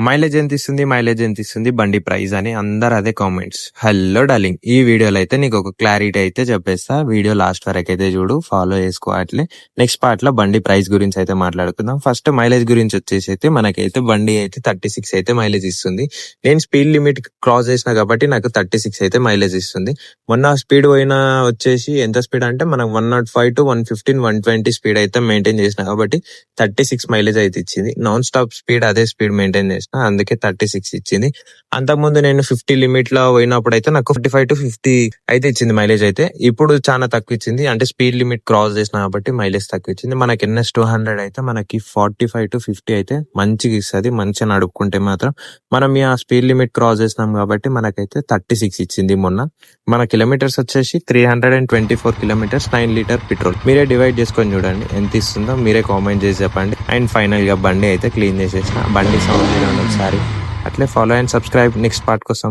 Mileage ఎంత ఇస్తుంది బండి ప్రైస్ అని అందరు అదే కామెంట్స్. హలో డార్లింగ్, ఈ వీడియోలో అయితే నీకు ఒక క్లారిటీ అయితే చెప్పేస్తా. వీడియో లాస్ట్ వరకు అయితే చూడు, ఫాలో చేసుకో. అట్లే నెక్స్ట్ పార్ట్ లో బండి ప్రైస్ గురించి అయితే మాట్లాడుకుందాం. ఫస్ట్ మైలేజ్ గురించి వచ్చేసి అయితే మనకైతే బండి అయితే 36 అయితే మైలేజ్ ఇస్తుంది. నేను స్పీడ్ లిమిట్ క్రాస్ చేసిన కాబట్టి నాకు 36 అయితే మైలేజ్ ఇస్తుంది. మొన్న స్పీడ్ పోయినా వచ్చేసి ఎంత స్పీడ్ అంటే మనకు 105 to 115 120 స్పీడ్ అయితే మెయింటైన్ చేసిన కాబట్టి 36 మైలేజ్ అయితే ఇచ్చింది. నాన్ స్టాప్ స్పీడ్ అదే స్పీడ్ మెయింటైన్ చేసిన, అందుకే 36 ఇచ్చింది. అంతకుముందు నేను 50 లిమిట్ లో పోయినప్పుడు అయితే నాకు 45 to 50 అయితే ఇచ్చింది మైలేజ్ అయితే. ఇప్పుడు చాలా తక్కువ ఇచ్చింది, అంటే స్పీడ్ లిమిట్ క్రాస్ చేసిన కాబట్టి మైలేజ్ తక్కువ ఇచ్చింది. మనకి NS 200 అయితే మనకి 45 to 50 అయితే మంచిగా ఇస్తుంది. మంచిగా నడుపుకుంటే మాత్రం మనం ఆ స్పీడ్ లిమిట్ క్రాస్ చేసినాం కాబట్టి మనకైతే 36 ఇచ్చింది మొన్న. మన కిలోమీటర్స్ వచ్చేసి 324 కిలోమీటర్స్, 9 లీటర్ పెట్రోల్. మీరే డివైడ్ చేసుకొని చూడండి ఎంత ఇస్తుందో, మీరే కామెంట్ చేసి చెప్పండి. అండ్ ఫైనల్ గా బండి అయితే క్లీన్ చేసేసిన. బండి సౌండ్ ఒకసారి అట్లే follow and subscribe next part కోసం.